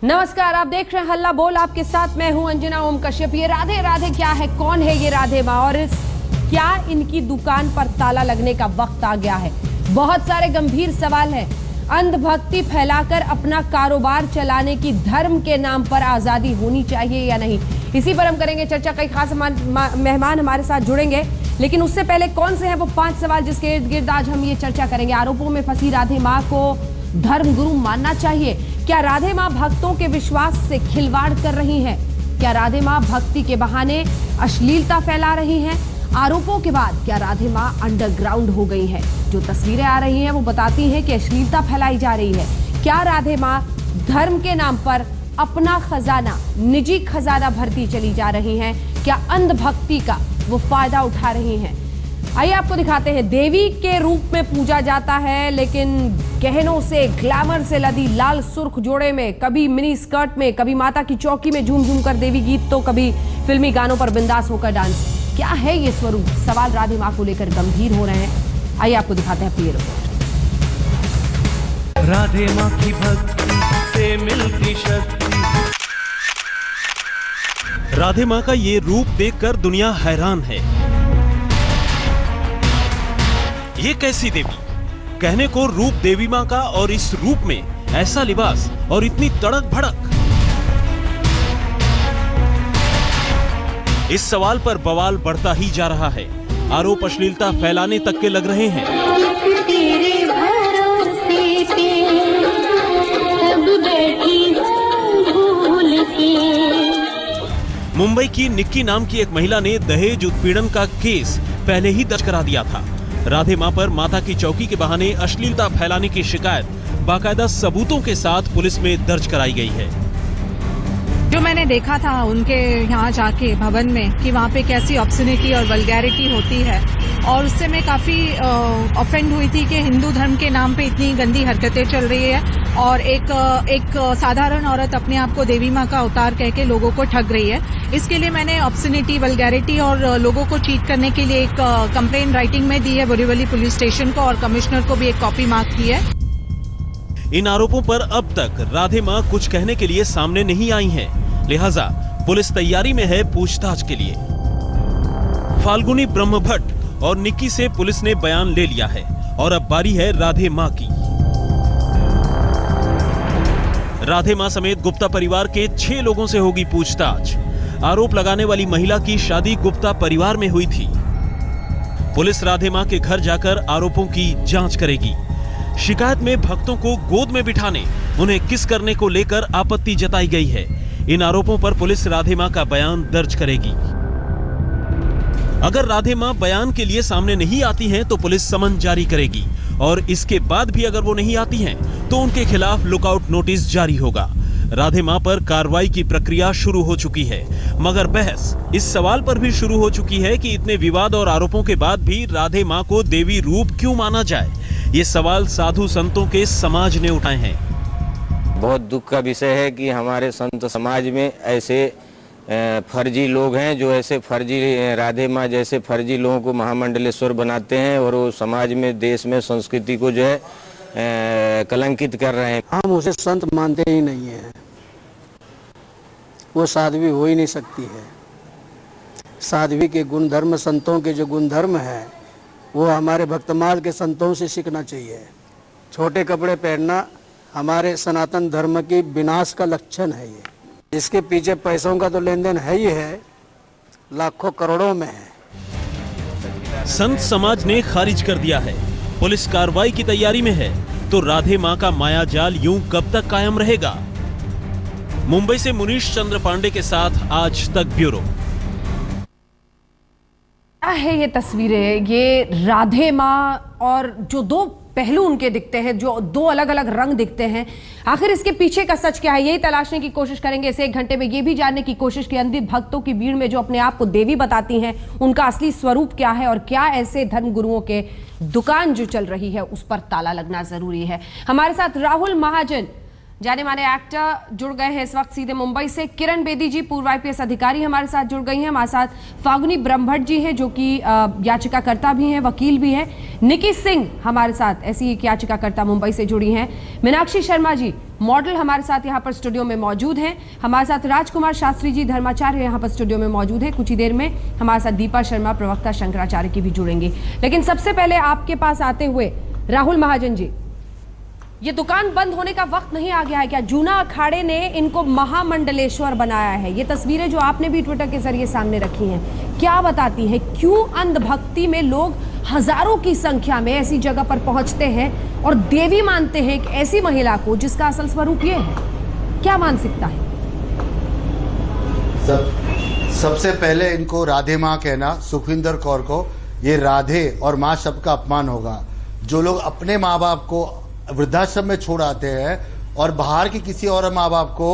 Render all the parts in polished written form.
नमस्कार, आप देख रहे हैं हल्ला बोल। आपके साथ मैं हूं अंजना ओम कश्यप। ये राधे राधे क्या है, कौन है ये राधे माँ और क्या इनकी दुकान पर ताला लगने का वक्त आ गया है? बहुत सारे गंभीर सवाल हैं। अंधभक्ति फैलाकर अपना कारोबार चलाने की धर्म के नाम पर आजादी होनी चाहिए या नहीं, इसी पर हम करेंगे चर्चा। कई खास मेहमान हमारे साथ जुड़ेंगे, लेकिन उससे पहले कौन से हैं वो 5 सवाल जिसके इर्द गिर्द आज हम ये चर्चा करेंगे। आरोपों में फंसी राधे माँ को धर्मगुरु मानना चाहिए? क्या राधे माँ भक्तों के विश्वास से खिलवाड़ कर रही हैं? क्या राधे माँ भक्ति के बहाने अश्लीलता फैला रही हैं? आरोपों के बाद क्या राधे माँ अंडरग्राउंड हो गई हैं? जो तस्वीरें आ रही हैं वो बताती हैं कि अश्लीलता फैलाई जा रही है। क्या राधे माँ धर्म के नाम पर अपना खजाना, निजी खजाना भरती चली जा रही हैं? क्या अंधभक्ति का वो फायदा उठा रही हैं? आइए आपको दिखाते हैं। देवी के रूप में पूजा जाता है, लेकिन गहनों से, ग्लैमर से लदी लाल सुर्ख जोड़े में, कभी मिनी स्कर्ट में, कभी माता की चौकी में झूम झूम कर देवी गीत, तो कभी फिल्मी गानों पर बिंदास होकर डांस। क्या है ये स्वरूप? सवाल राधे माँ को लेकर गंभीर हो रहे हैं। आइए आपको दिखाते हैं अपनी रिपोर्ट। राधे माँ की भक्ति से मिलती शक्ति। राधे माँ का ये रूप देखकर दुनिया हैरान है। ये कैसी देवी? कहने को रूप देवी माँ का, और इस रूप में ऐसा लिबास और इतनी तड़क भड़क। इस सवाल पर बवाल बढ़ता ही जा रहा है। आरोप अश्लीलता फैलाने तक के लग रहे हैं। मुंबई की निक्की नाम की एक महिला ने दहेज उत्पीड़न का केस पहले ही दर्ज करा दिया था। राधे माँ पर माता की चौकी के बहाने अश्लीलता फैलाने की शिकायत बाकायदा सबूतों के साथ पुलिस में दर्ज कराई गई है। जो मैंने देखा था उनके यहाँ जाके भवन में कि वहाँ पे कैसी ऑब्सनिटी और वल्गैरिटी होती है, और उससे मैं काफी ऑफेंड हुई थी कि हिंदू धर्म के नाम पे इतनी गंदी हरकतें चल रही है, और एक साधारण औरत अपने आप को देवी माँ का अवतार कह के लोगों को ठग रही है। इसके लिए मैंने ऑब्सनिटी, वल्गैरिटी और लोगों को चीट करने के लिए एक कंप्लेन राइटिंग में दी है बोरीवली पुलिस स्टेशन को, और कमिश्नर को भी एक कॉपी मार्क की है। इन आरोपों पर अब तक राधे माँ कुछ कहने के लिए सामने नहीं आई हैं, लिहाजा पुलिस तैयारी में है पूछताछ के लिए। फाल्गुनी ब्रह्मभट्ट और निक्की से पुलिस ने बयान ले लिया है, और अब बारी है राधे माँ की। राधे माँ समेत गुप्ता परिवार के 6 लोगों से होगी पूछताछ। आरोप लगाने वाली महिला की शादी गुप्ता परिवार में हुई थी। पुलिस राधे माँ के घर जाकर आरोपों की जांच करेगी। शिकायत में भक्तों को गोद में बिठाने, उन्हें किस करने को लेकर आपत्ति जताई गई है। इन आरोपों पर पुलिस राधे माँ का बयान दर्ज करेगी। अगर राधे माँ बयान के लिए सामने नहीं आती हैं, तो पुलिस समन जारी करेगी, और इसके बाद भी अगर वो नहीं आती हैं, तो उनके खिलाफ लुकआउट नोटिस जारी होगा। राधे माँ पर कार्रवाई की प्रक्रिया शुरू हो चुकी है, मगर बहस इस सवाल पर भी शुरू हो चुकी है कि इतने विवाद और आरोपों के बाद भी राधे माँ को देवी रूप क्यों माना जाए। ये सवाल साधु संतों के समाज ने उठाए हैं। बहुत दुख का विषय है कि हमारे संत समाज में ऐसे फर्जी लोग हैं, जो ऐसे फर्जी राधे माँ जैसे फर्जी लोगों को महामंडलेश्वर बनाते हैं, और वो समाज में, देश में संस्कृति को जो है कलंकित कर रहे हैं। हम उसे संत मानते ही नहीं है, वो साध्वी हो ही नहीं सकती है। साध्वी के गुण धर्म, संतों के जो गुण धर्म है, वो हमारे भक्तमाल के संतों से सीखना चाहिए। छोटे कपड़े पहनना हमारे सनातन धर्म की विनाश का लक्षण है। ये इसके पीछे पैसों का तो लेन देन है ही है, लाखों करोड़ों में है। संत समाज ने खारिज कर दिया है। पुलिस कार्रवाई की तैयारी में है, तो राधे माँ का मायाजाल यूं कब तक कायम रहेगा? मुंबई से मुनीश चंद्र पांडे के साथ आज तक ब्यूरो। क्या है ये तस्वीरें? ये राधे माँ और जो 2 पहलू उनके दिखते हैं, जो 2 अलग अलग रंग दिखते हैं, आखिर इसके पीछे का सच क्या है, यही तलाशने की कोशिश करेंगे इस 1 घंटे में। ये भी जानने की कोशिश की अंधित भक्तों की भीड़ में जो अपने आप को देवी बताती हैं, उनका असली स्वरूप क्या है, और क्या ऐसे धर्म गुरुओं के दुकान जो चल रही है उस पर ताला लगना जरूरी है। हमारे साथ राहुल महाजन, जाने माने एक्टर, जुड़ गए हैं इस वक्त सीधे मुंबई से। किरण बेदी जी, पूर्व IPS अधिकारी, हमारे साथ जुड़ गई हैं। हमारे साथ फाल्गुनी ब्रह्मभट्ट जी हैं, जो कि याचिकाकर्ता भी हैं, वकील भी हैं। निक्की सिंह हमारे साथ, ऐसी एक याचिकाकर्ता मुंबई से जुड़ी हैं। मीनाक्षी शर्मा जी, मॉडल हमारे साथ यहाँ पर स्टूडियो में मौजूद हैं। हमारे साथ राजकुमार शास्त्री जी धर्माचार्य यहाँ पर स्टूडियो में मौजूद हैं। कुछ ही देर में हमारे साथ दीपा शर्मा प्रवक्ता शंकराचार्य की भी जुड़ेंगी। लेकिन सबसे पहले आपके पास आते हुए राहुल महाजन जी, ये दुकान बंद होने का वक्त नहीं आ गया है क्या? जूना अखाड़े ने इनको महामंडलेश्वर बनाया है। ये तस्वीरें जो आपने भी ट्विटर के जरिए सामने रखी हैं, क्या बताती हैं? क्यों अंधभक्ति में लोग हजारों की संख्या में ऐसी जगह पर पहुंचते हैं और देवी मानते हैं एक ऐसी महिला को जिसका असल स्वरूप ये है? क्या मानसिकता है? सबसे पहले इनको राधे माँ कहना, सुखविंदर कौर को, ये राधे और माँ शब्द का अपमान होगा। जो लोग अपने माँ बाप को वृद्धाश्रम में छोड़ आते हैं और बाहर के किसी और माँ बाप को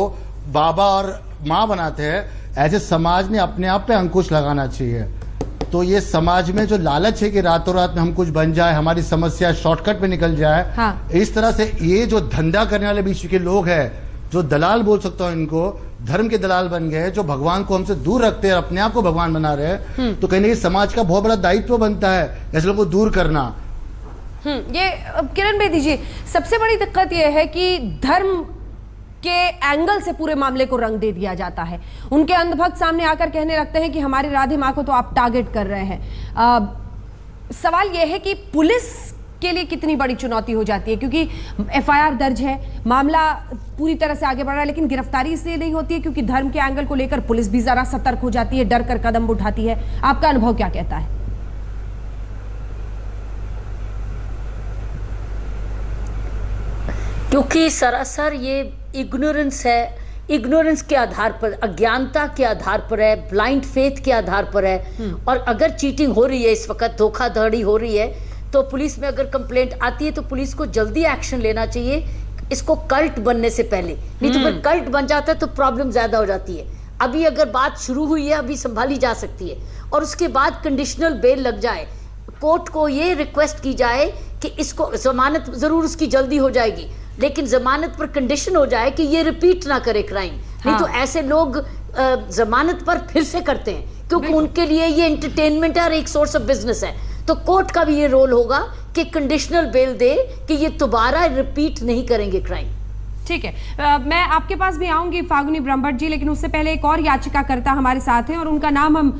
बाबा और माँ बनाते हैं, ऐसे समाज ने अपने आप पे अंकुश लगाना चाहिए। तो ये समाज में जो लालच है कि रातों रात में हम कुछ बन जाए, हमारी समस्या शॉर्टकट में निकल जाए, हाँ। इस तरह से ये जो धंधा करने वाले बीच के लोग हैं, जो दलाल बोल सकता हूँ इनको, धर्म के दलाल बन गए, जो भगवान को हमसे दूर रखते हैं, अपने आप को भगवान बना रहे हैं, तो कहीं ना कहीं समाज का बहुत बड़ा दायित्व बनता है ऐसे लोगों को दूर करना। ये किरण बेदी जी, सबसे बड़ी दिक्कत यह है कि धर्म के एंगल से पूरे मामले को रंग दे दिया जाता है। उनके अंधभक्त सामने आकर कहने लगते हैं कि हमारी राधे माँ को तो आप टारगेट कर रहे हैं। सवाल यह है कि पुलिस के लिए कितनी बड़ी चुनौती हो जाती है, क्योंकि एफआईआर दर्ज है, मामला पूरी तरह से आगे बढ़ रहा है, लेकिन गिरफ्तारी इसलिए नहीं होती है क्योंकि धर्म के एंगल को लेकर पुलिस भी जरा सतर्क हो जाती है, डर कर कदम उठाती है। आपका अनुभव क्या कहता है? क्योंकि सरासर ये इग्नोरेंस है, इग्नोरेंस के आधार पर, अज्ञानता के आधार पर है, ब्लाइंड फेथ के आधार पर है। और अगर चीटिंग हो रही है, इस वक्त धोखाधड़ी हो रही है, तो पुलिस में अगर कंप्लेंट आती है तो पुलिस को जल्दी एक्शन लेना चाहिए, इसको कल्ट बनने से पहले। नहीं तो फिर कल्ट बन जाता है तो प्रॉब्लम ज्यादा हो जाती है। अभी अगर बात शुरू हुई है, अभी संभाली जा सकती है, और उसके बाद कंडीशनल बेल लग जाए, कोर्ट को ये रिक्वेस्ट की जाए कि इसको जमानत, जरूर उसकी जल्दी हो जाएगी, लेकिन जमानत पर कंडीशन हो जाए कि ये रिपीट ना करे क्राइम। नहीं तो ऐसे लोग जमानत पर फिर से करते हैं, क्योंकि उनके लिए ये एंटरटेनमेंट है और एक सोर्स ऑफ बिजनेस है। तो कोर्ट का भी ये रोल होगा कि कंडीशनल बेल दे कि ये दोबारा रिपीट नहीं करेंगे क्राइम। ठीक है, मैं आपके पास भी आऊंगी फागुनी ब्रह्मभट्ट जी, लेकिन उससे पहले एक और याचिकाकर्ता हमारे साथ हैं और उनका नाम हम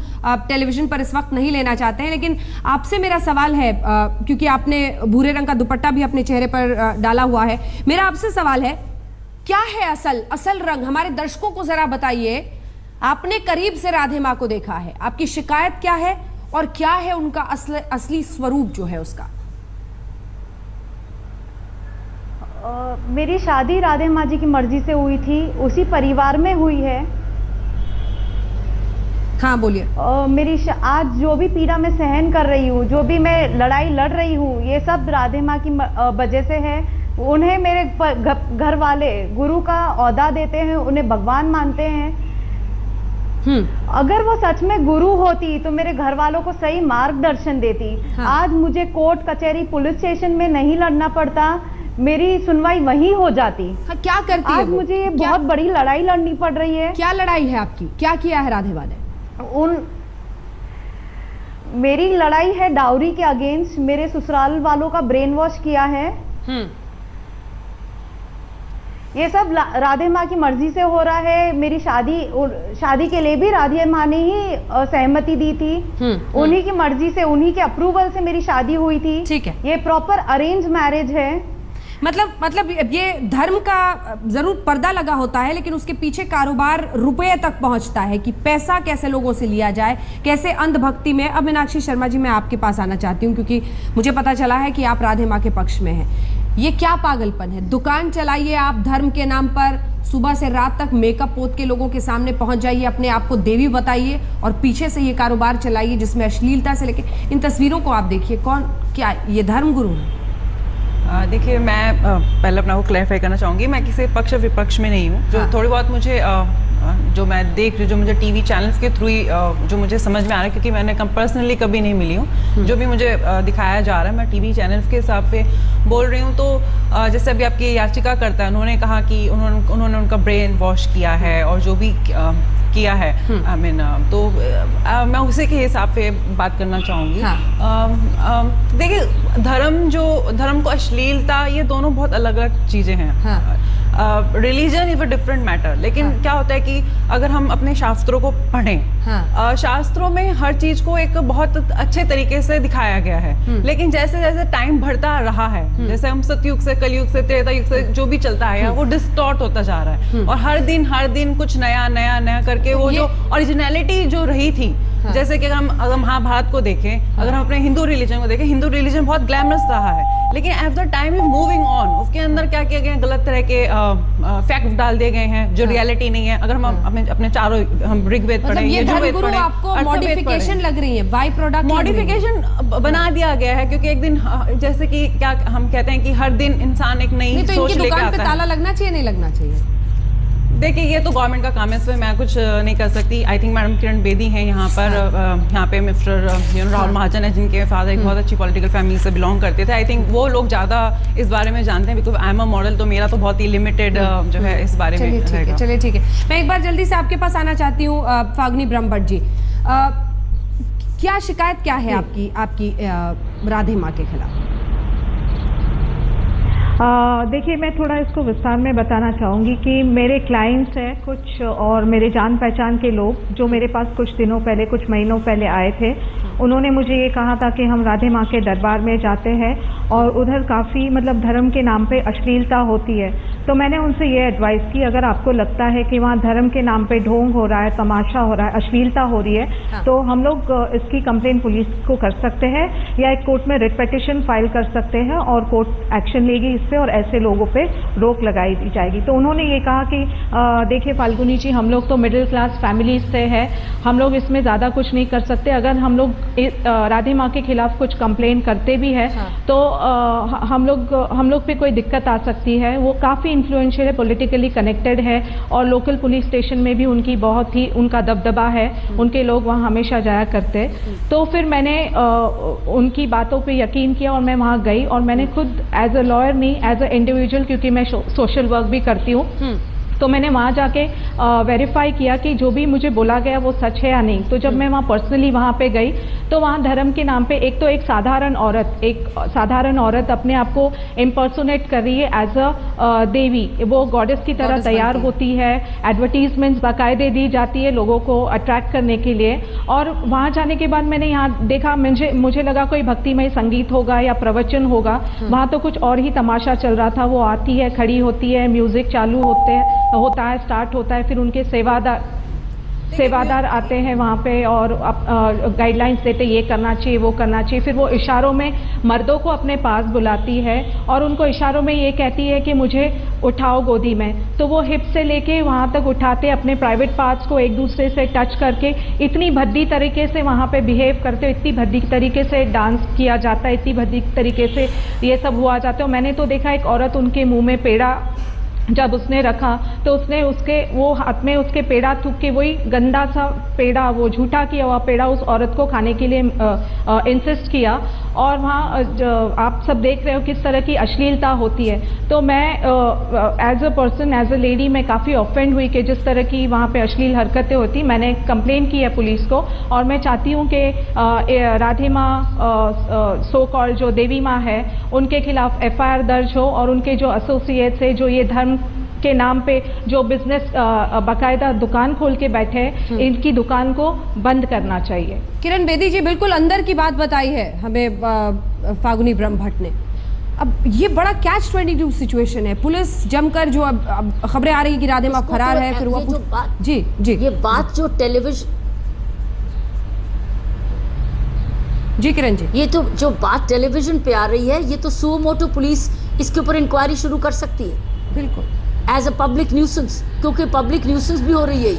टेलीविजन पर इस वक्त नहीं लेना चाहते हैं, लेकिन आपसे मेरा सवाल है, क्योंकि आपने भूरे रंग का दुपट्टा भी अपने चेहरे पर डाला हुआ है, मेरा आपसे सवाल है, क्या है असल रंग? हमारे दर्शकों को जरा बताइए। आपने करीब से राधे माँ को देखा है, आपकी शिकायत क्या है और क्या है उनका असली स्वरूप जो है उसका? मेरी शादी राधे माँ जी की मर्जी से हुई थी, उसी परिवार में हुई है। हाँ बोलिए। मेरी आज जो भी पीड़ा मैं सहन कर रही हूँ, जो भी मैं लड़ाई लड़ रही हूँ, ये सब राधे माँ की वजह से है। उन्हें मेरे घर वाले गुरु का ओहदा देते हैं, उन्हें भगवान मानते हैं। अगर वो सच में गुरु होती तो मेरे घर वालों को सही मार्गदर्शन देती। हाँ। आज मुझे कोर्ट कचहरी पुलिस स्टेशन में नहीं लड़ना पड़ता, मेरी सुनवाई वहीं हो जाती। हाँ, क्या करती है आज मुझे ये बहुत बड़ी लड़ाई लड़नी पड़ रही है। क्या लड़ाई है आपकी? क्या किया है राधे माँ ने? मेरी लड़ाई है डाउरी के अगेंस्ट। मेरे ससुराल वालों का ब्रेन वॉश किया है। ये सब राधे माँ की मर्जी से हो रहा है। मेरी शादी के लिए भी राधे माँ ने ही सहमति दी थी। उन्हीं की मर्जी से, उन्हीं के अप्रूवल से मेरी शादी हुई थी। ठीक है, ये प्रॉपर अरेंज मैरिज है। मतलब ये धर्म का जरूर पर्दा लगा होता है, लेकिन उसके पीछे कारोबार रुपये तक पहुंचता है कि पैसा कैसे लोगों से लिया जाए, कैसे अंधभक्ति में। अब मीनाक्षी शर्मा जी, मैं आपके पास आना चाहती हूँ, क्योंकि मुझे पता चला है कि आप राधे माँ के पक्ष में हैं। ये क्या पागलपन है? दुकान चलाइए आप धर्म के नाम पर, सुबह से रात तक मेकअप पोत के लोगों के सामने पहुंच जाइए, अपने आप को देवी बताइए, और पीछे से ये कारोबार चलाइए जिसमें अश्लीलता से लेके इन तस्वीरों को आप देखिए। कौन, क्या ये धर्म गुरु है? देखिए, मैं पहले अपना को क्लैरिफाई करना चाहूँगी, मैं किसी पक्ष विपक्ष में नहीं हूँ। जो थोड़ी बहुत मुझे जो मैं देख रही हूँ, जो मुझे टीवी चैनल्स के थ्रू ही जो मुझे समझ में आ रहा है, क्योंकि मैंने पर्सनली कभी नहीं मिली हूँ, जो भी मुझे दिखाया जा रहा है मैं टीवी चैनल्स के हिसाब से बोल रही हूँ। तो जैसे अभी आपकी याचिका करता है, उन्होंने कहा कि उन्होंने उनका ब्रेन वॉश किया है और जो भी किया है, आई मीन, तो मैं उसी के हिसाब से बात करना चाहूँगी। देखिए, धर्म को अश्लीलता, ये दोनों बहुत अलग अलग चीज़ें हैं। Religion is a different matter, लेकिन क्या होता है कि अगर हम अपने शास्त्रों को पढ़ें, शास्त्रों में हर चीज को एक बहुत अच्छे तरीके से दिखाया गया है, लेकिन जैसे जैसे टाइम बढ़ता रहा है, जैसे हम सतयुग से कलयुग से त्रेता युग से जो भी चलता है वो डिस्टॉर्ट होता जा रहा है, और हर दिन कुछ नया नया नया करके वो जो ओरिजिनलिटी जो रही थी, जैसे कि अगर महाभारत को देखें, अगर हम अपने हिंदू रिलीजन को देखें, हिंदू रिलीजन बहुत ग्लैमरस रहा है, लेकिन as the time is moving on उसके अंदर क्या किया गया, गलत तरह के फैक्ट डाल दिए गए हैं जो रियलिटी नहीं है। अगर हम अपने चारों हम ऋग्वेद पढ़ें, ये धर्मगुरु आपको मॉडिफिकेशन लग रही है, बाय प्रोडक्ट मॉडिफिकेशन बना दिया गया है, क्योंकि एक दिन जैसे कि क्या हम कहते हैं कि हर दिन इंसान एक नई सोच लेके आता है। दुकान पे ताला लगना चाहिए, नहीं लगना चाहिए? देखिए ये तो गवर्नमेंट का काम है, इसमें मैं कुछ नहीं कर सकती। I think madam Kiran Bedi हैं यहाँ पर, यहाँ पे मिस्टर राहुल महाजन है जिनके फादर एक बहुत अच्छी पॉलिटिकल फैमिली से बिलोंग करते थे। आई थिंक वो लोग ज़्यादा इस बारे में जानते हैं, because I am a model, तो मेरा तो बहुत ही लिमिटेड जो है इस बारे में रहेगा। चलिए ठीक है, मैं एक बार जल्दी से आपके पास आना चाहती हूँ फागुनी ब्रह्मभट्ट जी, क्या शिकायत क्या है आपकी राधे माँ के खिलाफ? देखिए, मैं थोड़ा इसको विस्तार में बताना चाहूँगी कि मेरे क्लाइंट्स हैं कुछ और मेरे जान पहचान के लोग जो मेरे पास कुछ दिनों पहले, कुछ महीनों पहले आए थे। उन्होंने मुझे ये कहा था कि हम राधे माँ के दरबार में जाते हैं और उधर काफ़ी मतलब धर्म के नाम पे अश्लीलता होती है। तो मैंने उनसे ये एडवाइस की, अगर आपको लगता है कि वहाँ धर्म के नाम पे ढोंग हो रहा है, तमाशा हो रहा है, अश्लीलता हो रही है, तो हम लोग इसकी कंप्लेन पुलिस को कर सकते हैं या एक कोर्ट में रिट पिटीशन फाइल कर सकते हैं और कोर्ट एक्शन लेगी इस पे और ऐसे लोगों पे रोक लगाई दी जाएगी। तो उन्होंने ये कहा कि देखिए फाल्गुनी जी, हम लोग तो मिडिल क्लास फैमिलीज से है, हम लोग इसमें ज़्यादा कुछ नहीं कर सकते। अगर हम लोग राधे माँ के खिलाफ कुछ कंप्लेन करते भी है तो हम लोग पे कोई दिक्कत आ सकती है। वो काफ़ी इन्फ्लुएंशियल है, पॉलिटिकली कनेक्टेड है और लोकल पुलिस स्टेशन में भी उनकी बहुत ही उनका दबदबा है, उनके लोग वहाँ हमेशा जाया करते। तो फिर मैंने उनकी बातों पे यकीन किया और मैं वहाँ गई और मैंने खुद एज अ लॉयर नहीं, एज अ इंडिविजुअल, क्योंकि मैं सोशल वर्क भी करती हूँ, तो मैंने वहाँ जाके वेरीफाई किया कि जो भी मुझे बोला गया वो सच है या नहीं। तो जब मैं वहाँ पर्सनली वहाँ पे गई तो वहाँ धर्म के नाम पे एक साधारण औरत अपने आप को इम्पर्सोनेट कर रही है एज अ देवी, वो गॉडेस की तरह तैयार होती है, एडवर्टीजमेंट्स बाकायदे दी जाती है लोगों को अट्रैक्ट करने के लिए। और वहाँ जाने के बाद मैंने यहाँ देखा, मुझे लगा कोई भक्तिमय संगीत होगा या प्रवचन होगा, वहाँ तो कुछ और ही तमाशा चल रहा था। वो आती है, खड़ी होती है, म्यूजिक चालू होता है, स्टार्ट होता है, फिर उनके सेवादार आते हैं वहाँ पे और गाइडलाइंस देते, ये करना चाहिए, वो करना चाहिए। फिर वो इशारों में मर्दों को अपने पास बुलाती है और उनको इशारों में ये कहती है कि मुझे उठाओ गोदी में। तो वो हिप से लेके वहाँ तक उठाते, अपने प्राइवेट पार्ट्स को एक दूसरे से टच करके इतनी भद्दी तरीके से वहाँ पे बिहेव करते, इतनी भद्दी तरीके से डांस किया जाता है, इतनी भद्दी तरीके से ये सब हुआ जाता है। मैंने तो देखा एक औरत उनके मुँह में पेड़ा जब उसने रखा तो उसने वो हाथ में उसके पेड़ा थूक के, वही गंदा सा पेड़ा, वो झूठा किया हुआ पेड़ा उस औरत को खाने के लिए इंसिस्ट किया। और वहाँ आप सब देख रहे हो किस तरह की अश्लीलता होती है। तो मैं as a person, as a lady, मैं काफ़ी ऑफेंड हुई कि जिस तरह की वहाँ पे अश्लील हरकतें होती। मैंने कंप्लेन की है पुलिस को और मैं चाहती हूँ कि राधे माँ सो कॉल्ड जो देवी माँ है उनके खिलाफ FIR दर्ज हो और उनके जो एसोसिएट्स है, जो ये धर्म के नाम पे जो बिजनेस बाकायदा दुकान खोल के बैठे हैं, इनकी दुकान को बंद करना चाहिए। किरण बेदी जी, बिल्कुल अंदर की बात बताई है हमें फागुनी ब्रह्मभट्ट ने। अब ये बड़ा कैच-22 सिचुएशन है। पुलिस जमकर जो अब खबरें आ रही है कि राधे माँ फरार है, फिर वो जी ये बात जो टेलीविजन, जी किरण जी, ये तो जो बात टेलीविजन पे आ रही है, ये तो सुओ मोटो पुलिस इसके ऊपर इंक्वायरी शुरू कर सकती है, बिल्कुल एज अ पब्लिक न्यूसेंस, क्योंकि पब्लिक न्यूसेंस भी हो रही है।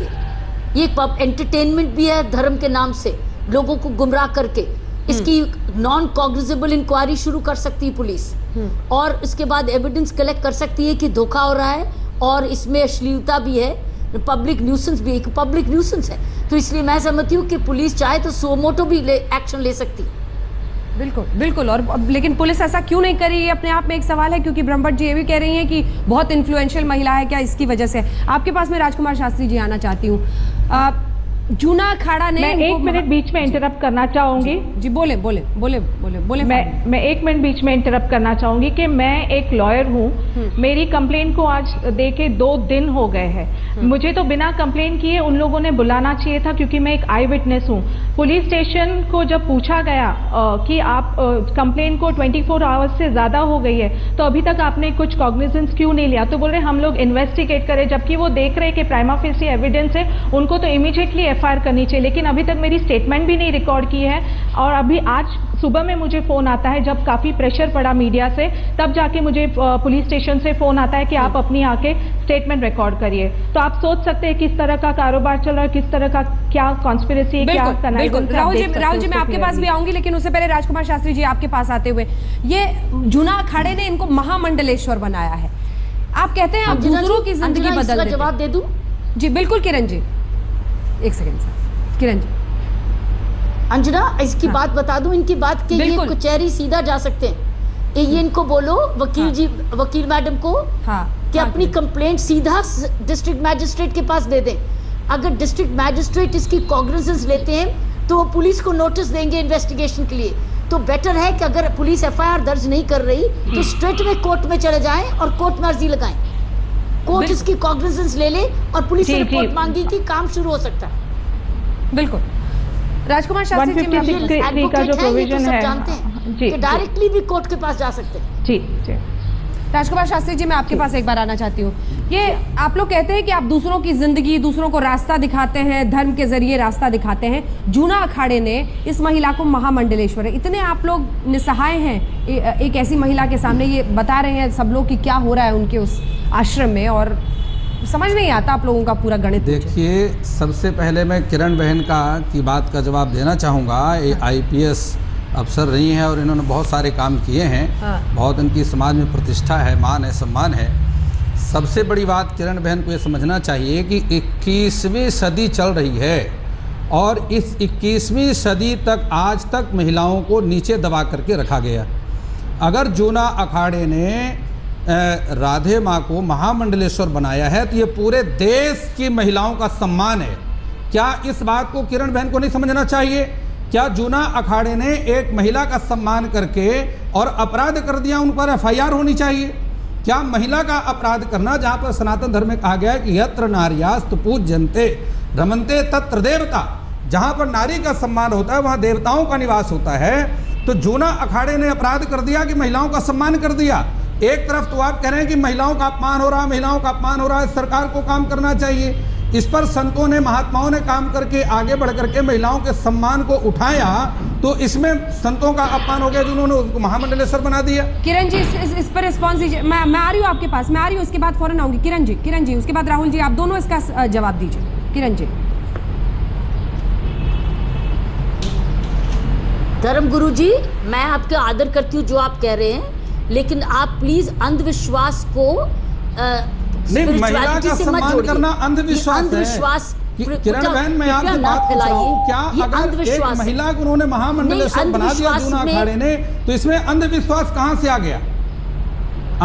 ये एंटरटेनमेंट भी है, धर्म के नाम से लोगों को गुमराह करके इसकी नॉन कॉग्निजेबल इंक्वायरी शुरू कर सकती है पुलिस और इसके बाद एविडेंस कलेक्ट कर सकती है कि धोखा हो रहा है और इसमें अश्लीलता भी है, पब्लिक न्यूसेंस भी एक पब्लिक न्यूसेंस है। तो इसलिए मैं समझती हूँ कि पुलिस चाहे तो सुओ मोटो भी एक्शन ले सकती है। बिल्कुल बिल्कुल। और लेकिन पुलिस ऐसा क्यों नहीं कर रही है, अपने आप में एक सवाल है, क्योंकि ब्रह्मभट्ट जी ये भी कह रही हैं कि बहुत इन्फ्लुएंशियल महिला है, क्या इसकी वजह से? आपके पास मैं राजकुमार शास्त्री जी आना चाहती हूँ। जूना अखाड़ा ने मैं एक मिनट बीच में इंटरप्ट करना चाहूंगी। जी बोले बोले बोले बोले बोले। मैं एक मिनट बीच में इंटरप्ट करना चाहूंगी कि मैं एक लॉयर हूँ। मेरी कंप्लेंट को आज दे के 2 दिन हो गए हैं। मुझे तो बिना कंप्लेंट किए उन लोगों ने बुलाना चाहिए था, क्योंकि मैं एक आई विटनेस हूँ। पुलिस स्टेशन को जब पूछा गया कि आप कंप्लेंट को 24 आवर्स से ज़्यादा हो गई है, तो अभी तक आपने कुछ कॉग्निजेंस क्यों नहीं लिया? तो बोल रहे हम लोग इन्वेस्टिगेट करें, जबकि वो देख रहे कि प्राइमा फेसी एविडेंस है, उनको तो इमीडिएटली एफआईआर करनी चाहिए। लेकिन अभी तक मेरी स्टेटमेंट भी नहीं रिकॉर्ड की है। और अभी आज सुबह में मुझे फ़ोन आता है, जब काफ़ी प्रेशर पड़ा मीडिया से, तब जाके मुझे पुलिस स्टेशन से फ़ोन आता है कि आप अपनी आके स्टेटमेंट रिकॉर्ड करिए। तो आप सोच सकते हैं किस तरह का कारोबार चल रहा है, किस तरह का क्या कॉन्स्पिरेसी, क्या बिल्कुल। राहुल जी मैं आपके पास भी आऊंगी, लेकिन उससे पहले राजकुमार शास्त्री जी आपके पास आते हुए, ये जूना अखाड़े ने इनको महामंडलेश्वर बनाया है। आप कहते हैं आप दूसरों की जिंदगी बदल देते हैं। जवाब दे दूं? जी बिल्कुल किरण जी, एक सेकंड सर। किरण जी, अंजना इसकी बात बता दूं, इनकी बात के ये कचहरी सीधा जा सकते हैं। ये इनको बोलो वकील जी, वकील मैडम को कि अपनी कंप्लेंट सीधा डिस्ट्रिक्ट मैजिस्ट्रेट के पास दे दें। अगर डिस्ट्रिक्ट मैजिस्ट्रेट इसकी कॉग्निजेंस लेते हैं तो वो पुलिस को नोटिस देंगे इन्वेस्टिगेशन के लिए। तो बेटर है कि अगर पुलिस एफआईआर दर्ज नहीं कर रही तो स्ट्रेट में कोर्ट में चले जाएं और कोर्ट में अर्जी लगाएं। कोर्ट इसकी कॉग्निजेंस ले ले और पुलिस से रिपोर्ट मांगी कि काम शुरू हो सकता है। बिल्कुल। राजकुमार शास्त्री जी, एडवोकेट का जो प्रोविजन है जानते हैं कि डायरेक्टली भी कोर्ट के पास जा सकते हैं। जी जी। राजकुमार शास्त्री जी मैं आपके पास एक बार आना चाहती हूँ। ये आप लोग कहते हैं कि आप दूसरों की जिंदगी, दूसरों को रास्ता दिखाते हैं, धर्म के जरिए रास्ता दिखाते हैं। जूना अखाड़े ने इस महिला को महामंडलेश्वर है, इतने आप लोग निसहाय हैं एक ऐसी महिला के सामने, ये बता रहे हैं सब लोग कि क्या हो रहा है उनके उस आश्रम में, और समझ नहीं आता आप लोगों का पूरा गणित। देखिए, सबसे पहले मैं किरण बहन की बात का जवाब देना चाहूँगा। ये IPS अफसर रही हैं और इन्होंने बहुत सारे काम किए हैं। बहुत इनकी समाज में प्रतिष्ठा है, मान है, सम्मान है। सबसे बड़ी बात किरण बहन को ये समझना चाहिए कि 21वीं सदी चल रही है और इस 21वीं सदी तक आज तक महिलाओं को नीचे दबा करके रखा गया। अगर जूना अखाड़े ने राधे माँ को महामंडलेश्वर बनाया है तो ये पूरे देश की महिलाओं का सम्मान है। क्या इस बात को किरण बहन को नहीं समझना चाहिए? क्या जूना अखाड़े ने एक महिला का सम्मान करके और अपराध कर दिया, उन पर FIR होनी चाहिए? क्या महिला का अपराध करना, जहाँ पर सनातन धर्म में कहा गया है कि यत्र नार्यास्तु पूज्यन्ते रमन्ते तत्र देवता, जहाँ पर नारी का सम्मान होता है वहाँ देवताओं का निवास होता है। तो जूना अखाड़े ने अपराध कर दिया कि महिलाओं का सम्मान कर दिया। एक तरफ तो आप कह रहे हैं कि महिलाओं का अपमान हो रहा है, महिलाओं का अपमान हो रहा है, सरकार को काम करना चाहिए। इस पर संतों ने, महात्माओं ने काम करके आगे बढ़ करके महिलाओं के सम्मान को उठाया, तो इसमें संतों का अपमान हो गया जिन्होंने उसको महामंडलेश्वर बना दिया। किरण जी इस पर रिस्पॉन्स दीजिए। मैं आ रही हूँ आपके पास, मैं आ रही हूँ, उसके बाद फौरन आऊंगी। किरण जी उसके बाद राहुल जी, आप दोनों इसका जवाब दीजिए। किरण जी। धर्मगुरु जी, मैं आपका आदर करती हूँ जो आप कह रहे हैं, लेकिन आप प्लीज अंधविश्वास को नहीं, महिला का सम्मान करना अंधविश्वास है। किरण बहन, मैं आपसे बात पूछ रहा हूँ, क्या अगर एक महिला को उन्होंने महामंडलेश्वर बना दिया जूना अखाड़े ने, तो इसमें अंधविश्वास कहाँ से आ गया?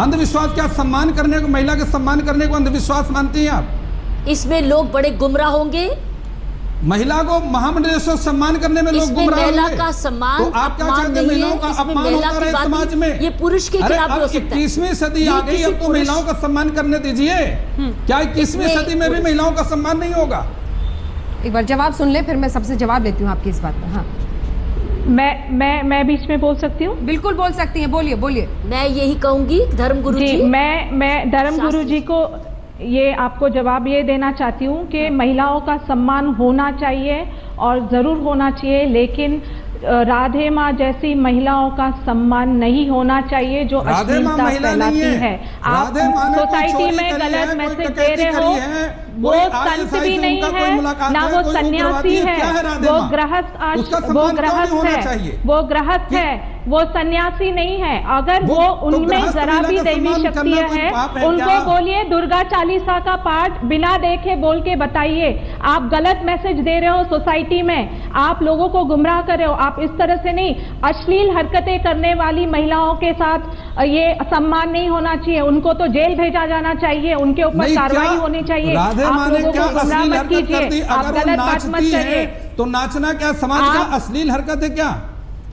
अंधविश्वास क्या सम्मान करने को, महिला के सम्मान करने को अंधविश्वास मानती हैं आप? इसमें लोग बड़े गुमराह होंगे। महिला को महामंडलेश्वर सम्मान करने में लोग गुमराह होंगे। महिला का सम्मान, तो आप क्या चाहते हैं? महिलाओं का अपमान होता रहे समाज में? ये पुरुष के खिलाफ हो सकता है। 21वीं सदी आ गई, अब तो महिलाओं का सम्मान करने दीजिए। क्या 21वीं सदी में भी महिलाओं का सम्मान नहीं होगा? एक बार जवाब सुन ले, फिर मैं सबसे जवाब लेती हूँ आपकी इस बात पर। हाँ, मैं बीच में बोल सकती हूँ? बिल्कुल बोल सकती हैं, बोलिए। मैं यही कहूंगी धर्मगुरु जी, मैं धर्मगुरु जी को ये आपको जवाब ये देना चाहती हूँ कि महिलाओं का सम्मान होना चाहिए और ज़रूर होना चाहिए, लेकिन राधे माँ जैसी महिलाओं का सम्मान नहीं होना चाहिए जो अश्लीलता फैलाती है। आप सोसाइटी में गलत मैसेज दे रहे हो। वो संत भी नहीं है, ना वो सन्यासी है, वो गृहस्थ है। वो सन्यासी नहीं है। अगर वो उनमें जरा भी दैवी शक्ति है, उनको बोलिए दुर्गा चालीसा का पाठ बिना देखे बोल के बताइए। आप गलत मैसेज दे रहे हो सोसाइटी में, आप लोगों को गुमराह कर रहे हो। आप इस तरह से नहीं, अश्लील हरकतें करने वाली महिलाओं के साथ ये सम्मान नहीं होना चाहिए। उनको तो जेल भेजा जाना चाहिए, उनके ऊपर कार्रवाई होनी चाहिए। आप लोगों को गुमराह मत कीजिए, आप गलत बात मत करिए। तो नाचना क्या समाज का अश्लील हरकत है क्या?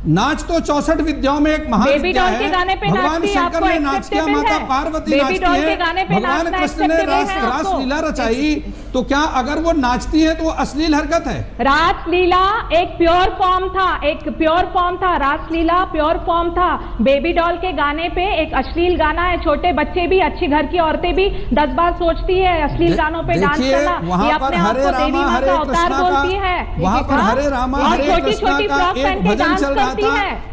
नाच तो 64 विद्याओं में एक महाविद्या है। भगवान शंकर ने नाच किया, माता पार्वती नाचती है, भगवान कृष्ण ने रासलीला रचाई। तो क्या अगर वो नाचती है तो वो अश्लील हरकत है? रासलीला एक प्योर फॉर्म था, एक प्योर फॉर्म था। रासलीला प्योर फॉर्म था। बेबी डॉल के गाने पे एक अश्लील गाना है। छोटे बच्चे भी, अच्छी घर की औरतें भी 10 बार सोचती है अश्लील गानों पे डांस करना। ये अपने आप को देवी माँ का अवतार बोलती है। वहाँ पर हरे रामा हरे कृष्णा का एक भजन चल रहा था,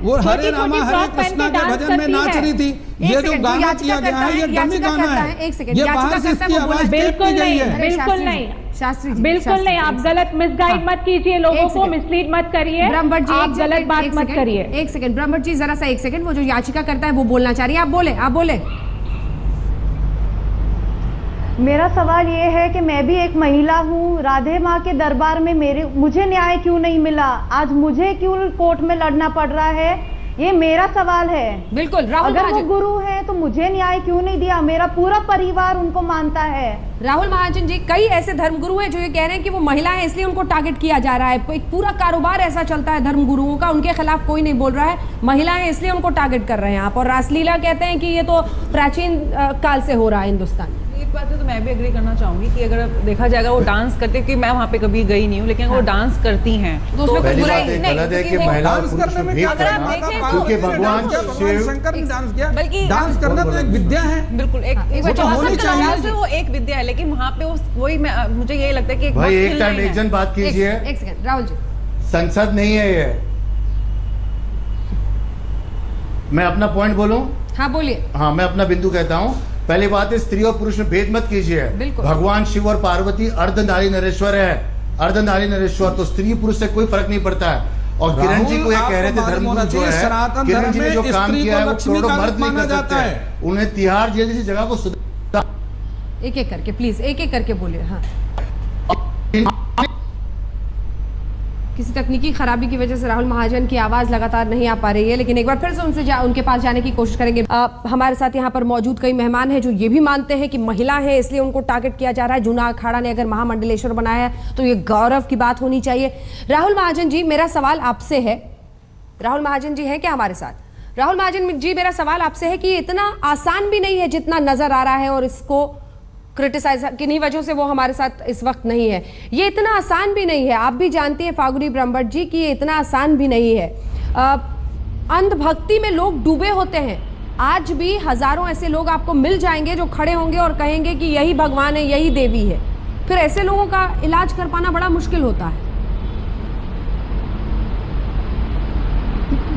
वो हरे रामा हरे कृष्णा के भजन में नाच रही थी। ये जो गाना किया गया है ये डमी गाना है। ये बाहर से इसकी आवाज बिल्कुल नहीं है, बिल्कुल नहीं शास्त्री जी, बिल्कुल नहीं। आप गलत मिसगाइड मत कीजिए लोगों को, मिसलीड मत करिए, ब्रह्मभट्ट जी आप गलत बात मत करिए। एक सेकंड ब्रह्मभट्ट जी, जरा सा एक सेकंड। वो जो याचिका करता है वो बोलना चाह रही है, आप बोले, आप बोले। मेरा सवाल ये है कि मैं भी एक महिला हूँ, राधे माँ के दरबार में मुझे न्याय क्यों नहीं मिला? आज मुझे क्यों कोर्ट में लड़ना पड़ रहा है? ये मेरा सवाल है। बिल्कुल राहुल, अगर वो गुरु है तो मुझे न्याय क्यों नहीं दिया? मेरा पूरा परिवार उनको मानता है। राहुल महाजन जी, कई ऐसे धर्मगुरु हैं जो ये कह रहे हैं कि वो महिला है इसलिए उनको टारगेट किया जा रहा है। एक पूरा कारोबार ऐसा चलता है धर्मगुरुओं का, उनके खिलाफ कोई नहीं बोल रहा है, महिला है इसलिए उनको टारगेट कर रहे हैं आप। और रासलीला कहते हैं कि ये तो प्राचीन काल से हो रहा है हिंदुस्तान। एक बात है तो मैं भी एग्री करना चाहूंगी कि अगर देखा जाएगा वो डांस करते, कि मैं वहाँ पे कभी गई नहीं हूँ, लेकिन वो डांस करती हैं तो पहली बात गलत है कि महिला और पुरुष भेद करना, क्योंकि भगवान शंकर ने डांस किया, बल्कि डांस करना तो एक विद्या है। बिल्कुल एक होनी चाहिए, वो एक विद्या है। लेकिन वहाँ पे वही मुझे यही लगता है कि भाई एक टाइम एक जन बात कीजिए। एक सेकंड राहुल जी, संसद नहीं है ये। मैं अपना पॉइंट बोलूं? हाँ बोलिए। हाँ, मैं अपना बिंदु कहता हूँ। पहली बात है, स्त्री और पुरुष में भेद मत कीजिए। भगवान शिव और पार्वती अर्धनारी नरेश्वर है, अर्धनारी नरेश्वर, तो स्त्री पुरुष से कोई फर्क नहीं पड़ता है। और किरण जी को ये कह रहे थे धर्मगुरु जो है, किरण जी ने जो काम किया है वो करोड़ों मर्द नहीं कर सकते हैं। उन्हें तिहाड़ जेल जैसी जगह को सुधार। एक एक करके प्लीज, एक एक करके बोलिए। हाँ, किसी तकनीकी खराबी की वजह से राहुल महाजन की आवाज लगातार नहीं आ पा रही है, लेकिन एक बार फिर से उनके पास जाने की कोशिश करेंगे। हमारे साथ यहाँ पर मौजूद कई मेहमान हैं जो ये भी मानते हैं कि महिला है इसलिए उनको टारगेट किया जा रहा है। जूना अखाड़ा ने अगर महामंडलेश्वर बनाया है तो ये गौरव की बात होनी चाहिए। राहुल महाजन जी, मेरा सवाल आपसे है। राहुल महाजन जी हैं क्या हमारे साथ? राहुल महाजन जी, मेरा सवाल आपसे है कि इतना आसान भी नहीं है जितना नजर आ रहा है, और इसको क्रिटिसाइज किन्हीं वजहों से वो हमारे साथ इस वक्त नहीं है। ये इतना आसान भी नहीं है, आप भी जानती हैं फागुनी ब्रह्मभट्ट जी कि ये इतना आसान भी नहीं है। अंधभक्ति में लोग डूबे होते हैं। आज भी हजारों ऐसे लोग आपको मिल जाएंगे जो खड़े होंगे और कहेंगे कि यही भगवान है, यही देवी है। फिर ऐसे लोगों का इलाज कर पाना बड़ा मुश्किल होता है।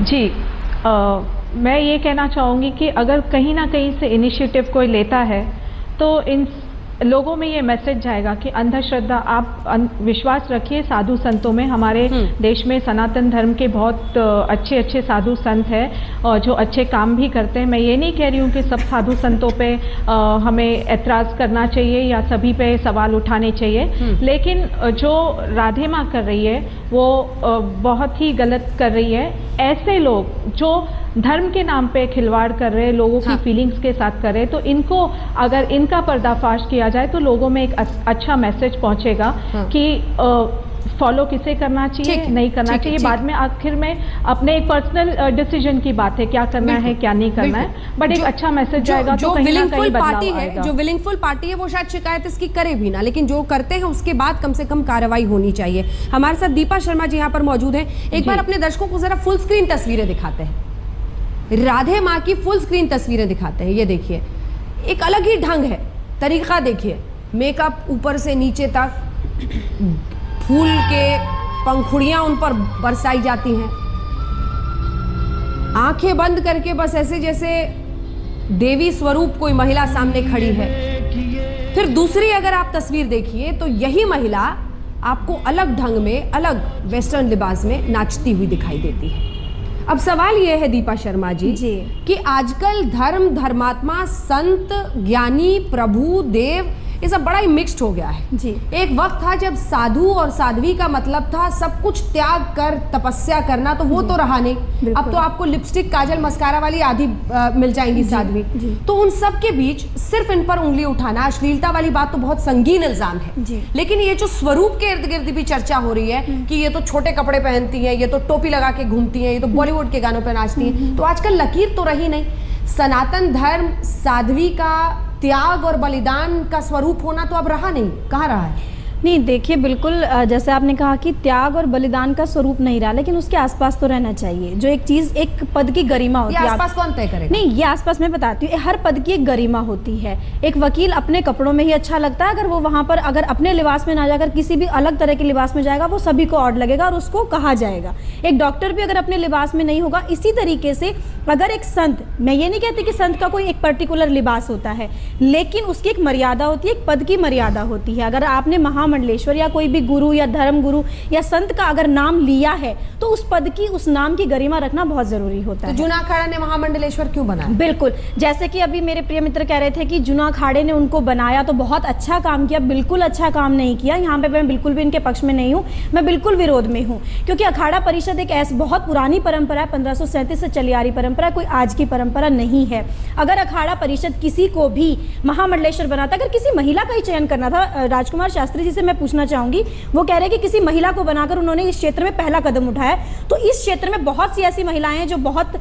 जी, मैं ये कहना चाहूँगी कि अगर कहीं ना कहीं से इनिशिएटिव कोई लेता है तो इन लोगों में ये मैसेज जाएगा कि अंधश्रद्धा, आप विश्वास रखिए साधु संतों में। हमारे देश में सनातन धर्म के बहुत अच्छे अच्छे साधु संत हैं और जो अच्छे काम भी करते हैं। मैं ये नहीं कह रही हूँ कि सब साधु संतों पे हमें ऐतराज़ करना चाहिए या सभी पे सवाल उठाने चाहिए, लेकिन जो राधे माँ कर रही है वो बहुत ही गलत कर रही है। ऐसे लोग जो धर्म के नाम पे खिलवाड़ कर रहे हैं, लोगों की फीलिंग्स के साथ कर रहे हैं, तो इनको अगर इनका पर्दाफाश किया जाए तो लोगों में एक अच्छा मैसेज पहुंचेगा कि फॉलो किसे करना चाहिए, नहीं करना चाहिए। बाद में आखिर में अपने एक पर्सनल डिसीजन की बात है, क्या करना है क्या नहीं करना है, बट एक अच्छा मैसेज जाएगा तो कहीं ना कहीं बदलाव आएगा। जो विलिंगफुल पार्टी है वो शायद शिकायत इसकी करे भी ना, लेकिन जो करते हैं उसके बाद कम से कम कार्रवाई होनी चाहिए। हमारे साथ दीपा शर्मा जी यहाँ पर मौजूद है। एक बार अपने दर्शकों को जरा फुल स्क्रीन तस्वीरें दिखाते हैं, राधे माँ की फुल स्क्रीन तस्वीरें दिखाते हैं। ये देखिए, एक अलग ही ढंग है, तरीका देखिए, मेकअप ऊपर से नीचे तक, फूल के पंखुड़ियां उन पर बरसाई जाती हैं, आंखें बंद करके बस ऐसे जैसे देवी स्वरूप कोई महिला सामने खड़ी है। फिर दूसरी अगर आप तस्वीर देखिए तो यही महिला आपको अलग ढंग में, अलग वेस्टर्न लिबास में नाचती हुई दिखाई देती है। अब सवाल ये है दीपा शर्मा जी कि आजकल धर्म, धर्मात्मा, संत, ज्ञानी, प्रभु, देव, ये सब बड़ा ही मिक्स्ड हो गया है जी। एक वक्त था जब साधु और साध्वी का मतलब था सब कुछ त्याग कर तपस्या करना, तो वो तो रहा नहीं। अब तो आपको लिपस्टिक, काजल, मस्कारा वाली आधी मिल जाएंगी साध्वी। तो उन सब के बीच सिर्फ इन पर उंगली उठाना, अश्लीलता वाली बात तो बहुत संगीन इल्जाम है। लेकिन ये जो स्वरूप के इर्द गिर्द भी चर्चा हो रही है कि ये तो छोटे कपड़े पहनती है, ये तो टोपी लगा के घूमती है, ये तो बॉलीवुड के गानों पर नाचती है, तो आजकल लकीर तो रही नहीं। सनातन धर्म, साध्वी का त्याग और बलिदान का स्वरूप होना तो अब रहा नहीं, कहाँ रहा है? नहीं, देखिए बिल्कुल जैसे आपने कहा कि त्याग और बलिदान का स्वरूप नहीं रहा, लेकिन उसके आसपास तो रहना चाहिए। जो एक चीज़, एक पद की गरिमा होती है। ये आसपास कौन तय करेगा? नहीं, ये आसपास मैं बताती हूँ, हर पद की एक गरिमा होती है। एक वकील अपने कपड़ों में ही अच्छा लगता है, अगर वो वहाँ पर अगर अपने लिबास में ना जाकर किसी भी अलग तरह के लिबास में जाएगा, वो सभी को ऑड लगेगा और उसको कहा जाएगा। एक डॉक्टर भी अगर अपने लिबास में नहीं होगा, इसी तरीके से अगर एक संत, मैं ये नहीं कहती कि संत का कोई एक पर्टिकुलर लिबास होता है, लेकिन उसकी एक मर्यादा होती है, एक पद की मर्यादा होती है। अगर आपने महामंडलेश्वर या कोई भी गुरु या धर्म गुरु या संत का अगर नाम लिया है, तो उस पद की, उस नाम की गरिमा रखना बहुत जरूरी होता है। तो जूना अखाड़ा ने महामंडलेश्वर क्यों बनाया? बिल्कुल, जैसे कि अभी मेरे प्रिय मित्र कह रहे थे कि जूना अखाड़े ने उनको बनाया तो बहुत अच्छा काम किया। बिल्कुल अच्छा काम नहीं किया। यहाँ पे मैं बिल्कुल भी इनके पक्ष में नहीं हूँ, मैं बिल्कुल विरोध में हूँ, क्योंकि अखाड़ा परिषद एक ऐसी बहुत पुरानी परंपरा है, 1537 से चली आ रही परंपरा, कोई आज की परंपरा नहीं है। अगर अखाड़ा परिषद किसी को भी महामंडलेश्वर बनाता, अगर किसी महिला का ही चयन करना था, राजकुमार शास्त्री जी से मैं पूछना चाहूंगी, वो कह रहे हैं कि किसी महिला को बनाकर उन्होंने इस क्षेत्र में पहला कदम उठाया, तो इस क्षेत्र में बहुत सी ऐसी महिलाएं हैं जो बहुत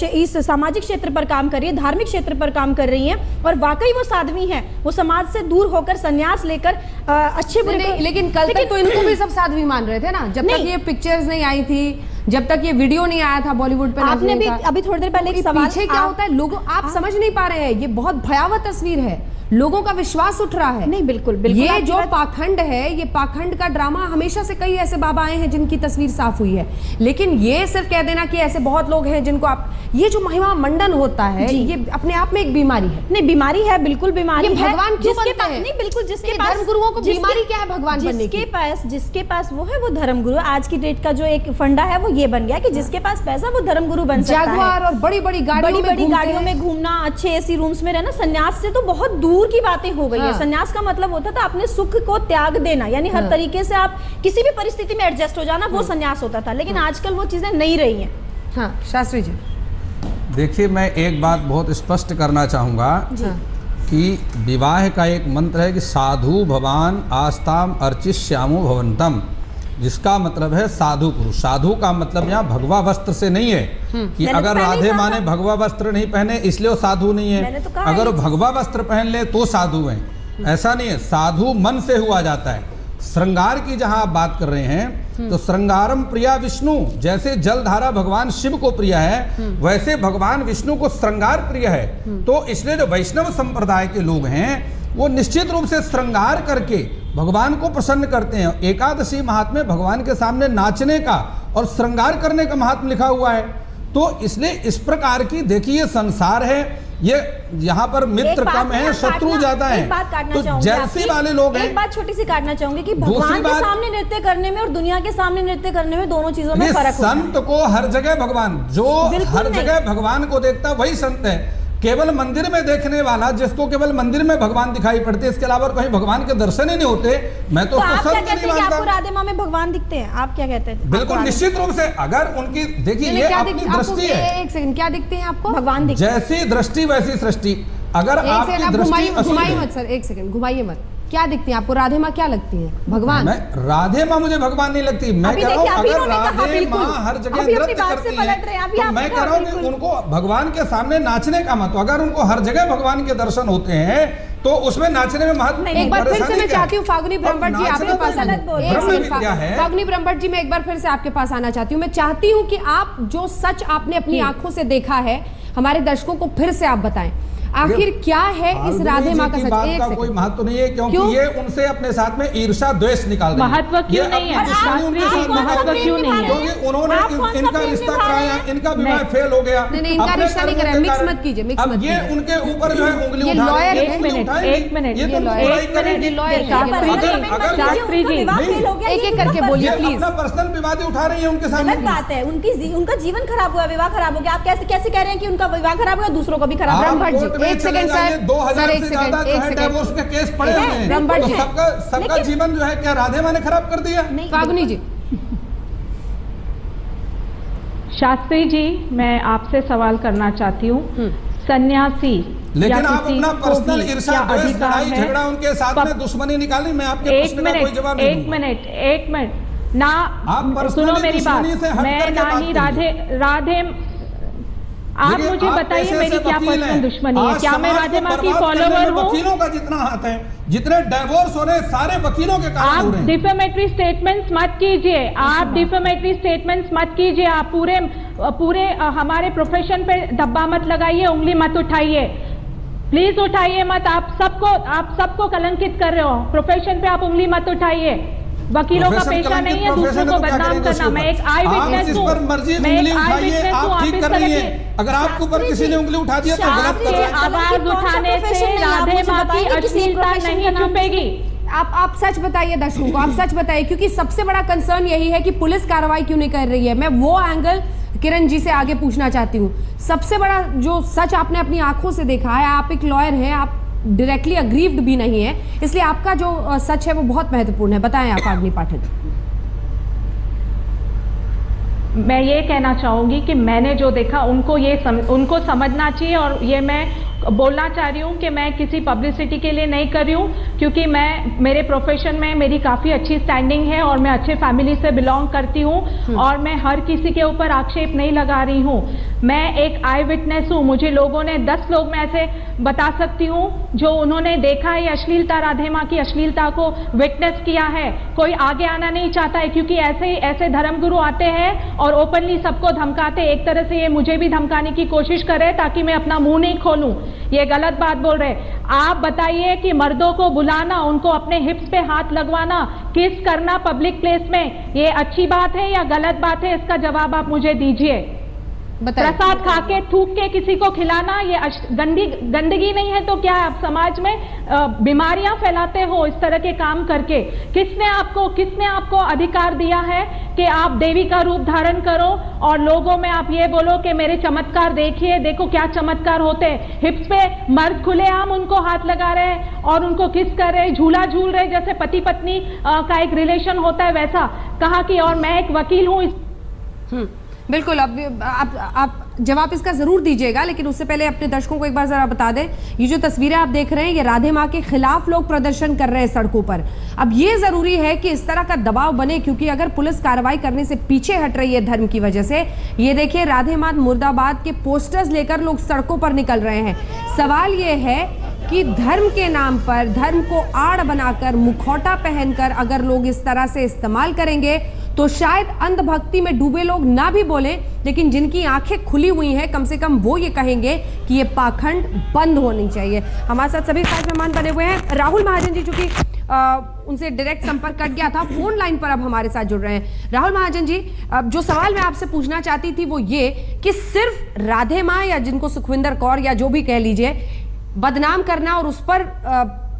इस सामाजिक क्षेत्र पर काम कर रही है, धार्मिक क्षेत्र पर काम कर रही हैं, और वाकई वो साध्वी हैं, वो समाज से दूर होकर संन्यास लेकर अच्छे बुरे। लेकिन कल तक तो इनको भी सब साध्वी मान रहे थे ना, जब तक ये पिक्चर्स नहीं आई थी, जब तक ये वीडियो नहीं आया था बॉलीवुड पे। आपने भी अभी थोड़ी देर पहले एक सवाल, पीछे क्या होता है लोगों, आप समझ नहीं पा रहे हैं, ये बहुत भयावह तस्वीर है, लोगों का विश्वास उठ रहा है। नहीं, बिल्कुल बिल्कुल, ये जो पाखंड है, ये पाखंड का ड्रामा, हमेशा से कई ऐसे बाबा आए हैं जिनकी तस्वीर साफ हुई है, लेकिन ये सिर्फ कह देना कि ऐसे बहुत लोग हैं जिनको आप, ये जो महिमा मंडन होता है, ये अपने आप में एक बीमारी है। नहीं, बीमारी है, बिल्कुल बीमारी है। भगवान क्यों बनते हैं? नहीं, बिल्कुल, जिसके पास धर्म गुरुओं को बीमारी क्या है भगवान बनने की? जिसके पास वो है, वो धर्म गुरु। आज की डेट का जो एक फंडा है वो ये बन गया कि जिसके पास पैसा वो धर्म गुरु बन सकता है। जगुआर और बड़ी बड़ी गाड़ियों में घूमना, अच्छे एसी रूम्स में रहना, संन्यास से तो बहुत दूर की बातें हो गई है। संन्यास का मतलब होता था अपने सुख को त्याग देना, यानी हर तरीके से आप किसी भी परिस्थिति में एडजस्ट हो जाना, वो संन्यास होता था। लेकिन आजकल वो चीजें नहीं रही हैं। हाँ, शास्त्री जी देखिए, मैं एक बात बहुत स्पष्ट करना चाहूँगा कि विवाह का एक मंत्र है कि साधु भवान आस्ताम अर्चिष्यामो भवंतम, जिसका मतलब है साधु पुरुष। साधु का मतलब यहाँ भगवा वस्त्र से नहीं है कि अगर राधे माँ ने भगवा वस्त्र नहीं पहने इसलिए वो साधु नहीं है, अगर भगवा वस्त्र पहन ले तो साधु हैं, ऐसा नहीं है। साधु मन से हुआ जाता है। श्रृंगार की जहां आप बात कर रहे हैं, तो श्रृंगारम प्रिया विष्णु, जैसे जलधारा भगवान शिव को प्रिय है, वैसे भगवान विष्णु को श्रृंगार प्रिय है। तो इसलिए जो वैष्णव संप्रदाय के लोग हैं वो निश्चित रूप से श्रृंगार करके भगवान को प्रसन्न करते हैं। एकादशी महात्म्य भगवान के सामने नाचने का और श्रृंगार करने का महात्म लिखा हुआ है। तो इसलिए इस प्रकार की, देखिए संसार है, ये यहाँ पर मित्र कम है, शत्रु ज्यादा है। तो जैसे वाले लोग हैं। एक बात छोटी सी काटना चाहूंगी कि भगवान के सामने नृत्य करने में और दुनिया के सामने नृत्य करने में दोनों चीजों में फर्क होता है। संत को हर जगह भगवान, जो हर जगह भगवान को देखता वही संत है। केवल मंदिर में देखने वाला, जिसको केवल मंदिर में भगवान दिखाई पड़ते, इसके अलावा कहीं भगवान के दर्शन ही नहीं होते, मैं तो आप क्या कहते हैं कि आपको राधे माँ में भगवान दिखते हैं? आप क्या कहते हैं? बिल्कुल निश्चित रूप से, अगर उनकी, देखिए ये अपनी दृष्टि है। एक सेकंड, क्या दिखते हैं आपको? भगवान दिखते हैं। जैसी दृष्टि वैसी सृष्टि। अगर आपकी दृष्टि, घुमाइए मत सर, एक सेकंड घुमाइए मत। क्या दिखती है आपको? राधे माँ क्या लगती है? भगवान? मैं राधे माँ मुझे भगवान नहीं लगती। मैं कह रहा हूँ अगर राधे माँ हर जगह नृत्य करती है, तो मैं कह रहा हूँ कि उनको भगवान के सामने नाचने का मत। अगर उनको हर जगह भगवान के दर्शन होते हैं तो उसमें नाचने में महत्व। एक बार फिर से मैं चाहती हूँ फागुनी ब्रह्मभट्ट जी आपके पास, फागुनी ब्रह्मभट्ट जी मैं एक बार फिर से आपके पास आना चाहती हूँ। मैं चाहती हूँ कि आप जो सच आपने अपनी आंखों से देखा है, हमारे दर्शकों को फिर से आप बताएं, आखिर क्या है इस राधे माँ का सच? बात का कोई महत्व नहीं है, क्योंकि ये उनसे अपने साथ में ईर्षा द्वेष निकाल रहे हैं। महत्व क्यों नहीं है? महत्व क्यों नहीं है? क्योंकि उन्होंने इनका रिश्ता कराया, इनका विवाह फेल हो गया। नहीं, इनका रिश्ता नहीं कराया, मिक्स मत कीजिए, मिक्स मत कीजिए। ये उनके ऊपर जो है उंगली ये लॉयर है। एक मिनट, ये तो बुराई करेंगे। एक एक करके बोलिए प्लीज। अपना पर्सनल विवाद उठा रही है उनके सामने। गलत बात है, उनका जीवन खराब हुआ, विवाह खराब हो गया। आप कैसे कह रहे हैं कि उनका विवाह खराब हुआ, दूसरों को भी खराब? ब्रह्मभट्ट जी, एक सेकंड सर, 2000 से ज्यादा जो है डिवोर्स के केस पड़े हुए हैं। ब्रह्मभट्ट जी, सबका जीवन जो है क्या राधे माँ ने खराब कर दिया? फागुनी जी। शास्त्री जी, मैं आपसे सवाल करना चाहती हूँ, सन्यासी लेकिन आप अपना पर्सनल ईर्ष्या, द्वेष, लड़ाई झगड़ा उनके साथ में दुश्मनी निकाली। मैं आपके प्रश्न का कोई जवाब नहीं दूंगा। एक मिनट ना, आप सुनो मेरी बात। मैं ना ही राधे आप मुझे बताइए मेरी क्या पर्सनल दुश्मनी है? क्या मैं राधे माँ की फॉलोवर हूँ? वकीलों का जितना हाथ है, जितने डिवोर्स हो रहे सारे वकीलों के कारण हो रहे हैं। आप डिफेमेटरी स्टेटमेंट्स मत कीजिए, आप डिफेमेटरी स्टेटमेंट्स मत कीजिए। आप पूरे हमारे प्रोफेशन पे धब्बा मत लगाइए, उंगली मत उठाइए, प्लीज उठाइए मत। आप सबको कलंकित कर रहे हो। प्रोफेशन पे आप उंगली मत उठाइए। वकीलों का पेशा नहीं है दूसरों को बदनाम करना। मैं एक आई विटनेस हूँ, मैं एक आई विटनेस हूँ। आप इस तरह की, अगर आपके ऊपर किसी ने उंगली उठा दिया तो गलत कर रहे हैं। आवाज उठाने से राधे माँ की अश्लीलता नहीं छुपेगी। आप सच बताइए दर्शकों को, आप सच बताइए, क्योंकि सबसे बड़ा कंसर्न यही है कि पुलिस कार्रवाई क्यों नहीं कर रही है। मैं वो एंगल किरण जी से आगे पूछना चाहती हूँ। सबसे बड़ा जो सच आपने अपनी आंखों से देखा है, आप एक लॉयर हैं, आप डायरेक्टली अग्रीव्ड भी नहीं है, इसलिए आपका जो सच है वो बहुत महत्वपूर्ण है। बताएं आप फागुनी पाठक। मैं ये कहना चाहूंगी कि मैंने जो देखा उनको समझना चाहिए, और ये मैं बोलना चाह रही हूँ कि मैं किसी पब्लिसिटी के लिए नहीं कर रही हूँ, क्योंकि मेरे प्रोफेशन में मेरी काफ़ी अच्छी स्टैंडिंग है और मैं अच्छे फैमिली से बिलोंग करती हूँ, और मैं हर किसी के ऊपर आक्षेप नहीं लगा रही हूँ। मैं एक आई विटनेस हूँ। मुझे लोगों ने 10 लोग मैं ऐसे बता सकती हूँ जो उन्होंने देखा है अश्लीलता, राधे माँ की अश्लीलता को विटनेस किया है। कोई आगे आना नहीं चाहता है, क्योंकि ऐसे धर्मगुरु आते हैं और ओपनली सबको धमकाते। एक तरह से ये मुझे भी धमकाने की कोशिश कर रहे हैं ताकि मैं अपना मुंह नहीं खोलूं। ये गलत बात बोल रहे। आप बताइए कि मर्दों को बुलाना, उनको अपने हिप्स पे हाथ लगवाना, किस करना पब्लिक प्लेस में, ये अच्छी बात है या गलत बात है? इसका जवाब आप मुझे दीजिए। प्रसाद खा के थूक के किसी को खिलाना ये गंदगी नहीं है तो क्या? आप समाज में बीमारियां फैलाते हो इस तरह के काम करके। किसने आपको अधिकार दिया है कि आप देवी का रूप धारण करो और लोगों में आप ये बोलो कि मेरे चमत्कार देखिए, देखो क्या चमत्कार होते हैं। हिप्स पे मर्द खुलेआम उनको हाथ लगा रहे हैं और उनको किस कर रहे हैं, झूला झूल रहे, जैसे पति पत्नी का एक रिलेशन होता है वैसा। कहा कि और मैं एक वकील हूँ। बिल्कुल, अब आप जवाब इसका जरूर दीजिएगा, लेकिन उससे पहले अपने दर्शकों को एक बार जरा बता दें, ये जो तस्वीरें आप देख रहे हैं ये राधे माँ के खिलाफ लोग प्रदर्शन कर रहे हैं सड़कों पर। अब ये जरूरी है कि इस तरह का दबाव बने, क्योंकि अगर पुलिस कार्रवाई करने से पीछे हट रही है धर्म की वजह से, ये देखिए राधे माँ मुर्दाबाद के पोस्टर्स लेकर लोग सड़कों पर निकल रहे हैं। सवाल ये है कि धर्म के नाम पर, धर्म को आड़ बनाकर, मुखौटा पहनकर अगर लोग इस तरह से इस्तेमाल करेंगे तो शायद अंधभक्ति में डूबे लोग ना भी बोलें, लेकिन जिनकी आंखें खुली हुई हैं कम से कम वो ये कहेंगे कि ये पाखंड बंद होनी चाहिए। हमारे साथ सभी खास मेहमान बने हुए हैं। राहुल महाजन जी, चूंकि उनसे डायरेक्ट संपर्क कट गया था, फोन लाइन पर अब हमारे साथ जुड़ रहे हैं। राहुल महाजन जी, जो सवाल मैं आपसे पूछना चाहती थी वो ये कि सिर्फ राधे माँ या जिनको सुखविंदर कौर या जो भी कह लीजिए, बदनाम करना और उस पर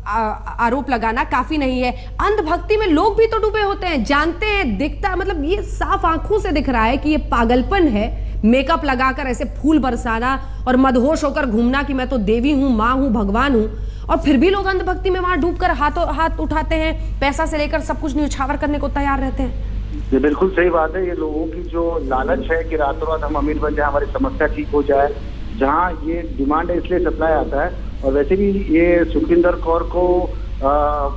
आरोप लगाना काफी नहीं है। अंधभक्ति में लोग भी तो डूबे होते हैं, जानते हैं, दिखता, मतलब ये साफ आंखों से दिख रहा है कि ये पागलपन है। मेकअप लगाकर ऐसे फूल बरसाना और मदहोश होकर घूमना कि मैं तो देवी हूँ, माँ हूँ, भगवान हूँ, और फिर भी लोग अंधभक्ति में वहां डूबकर हाथ उठाते हैं, पैसा से लेकर सब कुछ न्यौछावर करने को तैयार रहते हैं। ये बिल्कुल सही बात है। ये लोगों की जो लालच है कि रातों रात हम अमीर बन जाए, हमारी समस्या ठीक हो जाए, जहाँ ये डिमांड है इसलिए सप्लाई आता है। और वैसे भी ये सुखविंदर कौर को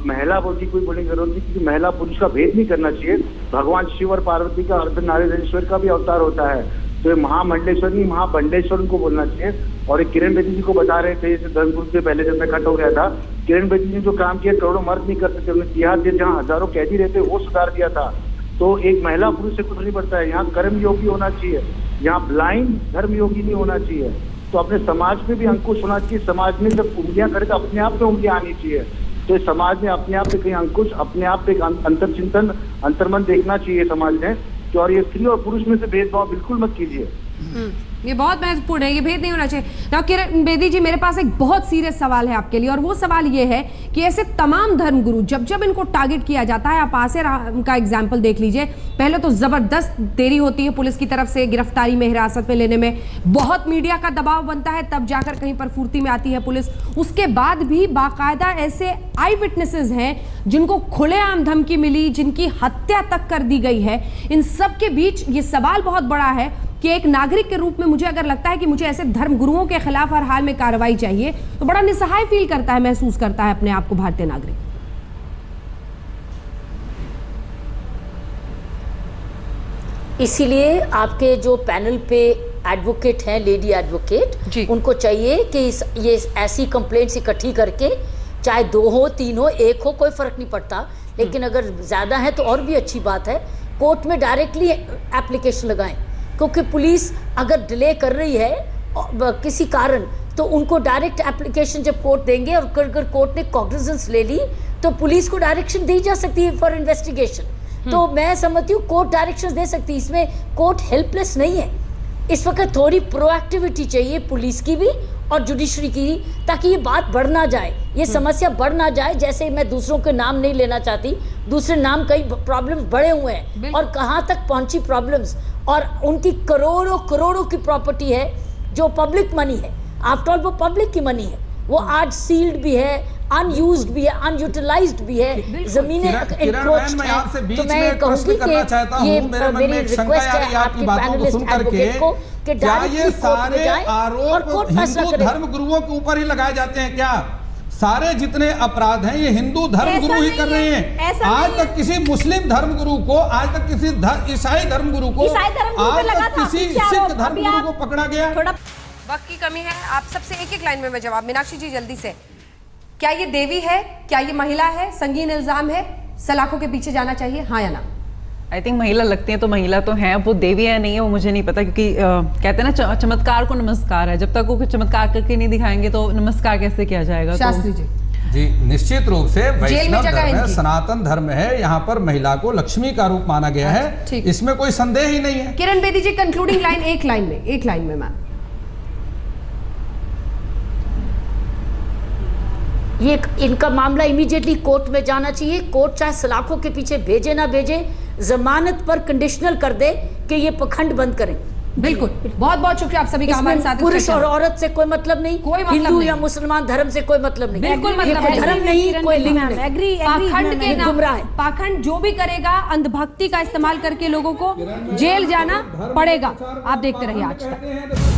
महिला बोलती कोई बोलने की जरूरत नहीं, क्योंकि महिला पुरुष का भेद नहीं करना चाहिए। भगवान शिव और पार्वती का अर्धनारीश्वर का भी अवतार होता है, तो ये महामंडलेश्वर नहीं महाबंडेश्वर उनको बोलना चाहिए। और एक किरण बेदी जी को बता रहे थे, जैसे धर्मपुर से पहले जब मैं खट हो गया था, किरण बेदी जी जो काम किया करोड़ों मर्द नहीं कर सकते। उन्होंने तिहाड़ जेल जहाँ हजारों कैदी रहते वो सुधार दिया था। तो एक महिला पुरुष से कुछ नहीं पड़ता है। यहाँ कर्म योगी होना चाहिए, यहाँ ब्लाइंड धर्म योगी नहीं होना चाहिए। तो अपने समाज में भी अंकुश होना चाहिए। समाज में जब उंगलियां करे तो अपने आप पे उंगलियां आनी चाहिए। तो समाज में अपने आप पे कहीं अंकुश, अपने आप पे अंतर चिंतन, अंतर्मन देखना चाहिए समाज में कि और ये स्त्री और पुरुष में से भेदभाव बिल्कुल मत कीजिए। ये बहुत महत्वपूर्ण है, ये भेद नहीं होना चाहिए। ना किरण बेदी जी, मेरे पास एक बहुत सीरियस सवाल है आपके लिए, और वो सवाल ये है कि ऐसे तमाम धर्मगुरु जब जब इनको टारगेट किया जाता है, आप आसे राम का एग्जाम्पल देख लीजिए, पहले तो जबरदस्त देरी होती है पुलिस की तरफ से गिरफ्तारी में, हिरासत में लेने में, बहुत मीडिया का दबाव बनता है, तब जाकर कहीं पर फुर्ती में आती है पुलिस। उसके बाद भी बाकायदा ऐसे आई विटनेसेस हैं जिनको खुलेआम धमकी मिली, जिनकी हत्या तक कर दी गई है। इन सब के बीच ये सवाल बहुत बड़ा है कि एक नागरिक के रूप में मुझे अगर लगता है कि मुझे ऐसे धर्म गुरुओं के खिलाफ हर हाल में कार्रवाई चाहिए, तो बड़ा निस्सहाय फील करता है, महसूस करता है अपने आप को भारतीय नागरिक। इसीलिए आपके जो पैनल पे एडवोकेट हैं, लेडी एडवोकेट, उनको चाहिए कि ये ऐसी कंप्लेंट्स इकट्ठी करके, चाहे 2 हो 3 हो 1 हो, कोई फर्क नहीं पड़ता, लेकिन अगर ज़्यादा है तो और भी अच्छी बात है, कोर्ट में डायरेक्टली एप्लीकेशन लगाएं। क्योंकि पुलिस अगर डिले कर रही है किसी कारण, तो उनको डायरेक्ट एप्लीकेशन जब कोर्ट देंगे, और अगर कोर्ट ने कॉग्निजेंस ले ली तो पुलिस को डायरेक्शन दी जा सकती है फॉर इन्वेस्टिगेशन। तो मैं समझती हूँ कोर्ट डायरेक्शन दे सकती है, इसमें कोर्ट हेल्पलेस नहीं है। इस वक्त थोड़ी प्रोएक्टिविटी चाहिए पुलिस की भी और जुडिशरी की, ताकि ये बात बढ़ ना जाए, ये समस्या बढ़ ना जाए। जैसे मैं दूसरों के नाम नहीं लेना चाहती, दूसरे नाम कई प्रॉब्लम्स बढ़े हुए हैं, और कहाँ तक पहुंची प्रॉब्लम्स, और उनकी करोड़ों करोड़ों की प्रॉपर्टी है जो पब्लिक मनी है। आफ्टर ऑल वो पब्लिक की मनी है, वो आज सील्ड भी है, अनयूज्ड भी है, अनयूटिलाइज्ड भी है, जमीनें एनक्रोच्ड हैं। तो मैं कहूँगी कि ये मेरी रिक्वेस्ट है आपके पैनलिस्ट एडवोकेट को कि ये सारे आरोप हिंदू धर्म गुरुओं के ऊपर ही लगाए जाते हैं क्या? सारे जितने अपराध हैं ये हिंदू धर्म गुरु ही कर रहे हैं। आज तक किसी मुस्लिम धर्म गुरु को, आज तक किसी ईसाई धर्म गुरु को, आज तक किसी सिख धर्म गुरु को पकड़ा गया? वक्त की कमी है, आप सबसे एक लाइन में जवाब। मीनाक्षी जी जल्दी से, क्या ये देवी है, क्या ये महिला है, संगीन इल्जाम है, सलाखों के पीछे जाना चाहिए, हाँ या ना? आई थिंक महिला लगती है तो महिला तो है, वो देवी है नहीं है वो मुझे नहीं पता, क्योंकि कहते हैं ना चमत्कार को नमस्कार है, जब तक वो कुछ चमत्कार करके नहीं दिखाएंगे तो नमस्कार कैसे किया जाएगा? शास्त्री जी निश्चित रूप से वैष्णव धर्म है, सनातन धर्म है, यहाँ पर महिला को लक्ष्मी का रूप माना गया है, इसमें कोई संदेह ही नहीं है। किरण बेदी जी कंक्लूडिंग लाइन, एक लाइन में मैम। ये इनका मामला इमीडिएटली कोर्ट में जाना चाहिए। कोर्ट चाहे सलाखों के पीछे भेजे ना भेजे, जमानत पर कंडीशनल कर दे कि ये पखंड बंद करें। बिल्कुल, बहुत बहुत शुक्रिया आप सभी का हमारे साथ। पुरुष और औरत से कोई मतलब नहीं, हिंदू या मुसलमान धर्म से कोई मतलब नहीं, बिल्कुल मतलब कोई धर्म नहीं, कोई लिंग नहीं। पाखंड के नाम, पाखंड जो भी करेगा अंधभक्ति का इस्तेमाल करके लोगों को जेल जाना पड़ेगा। आप देखते रहिए आज तक।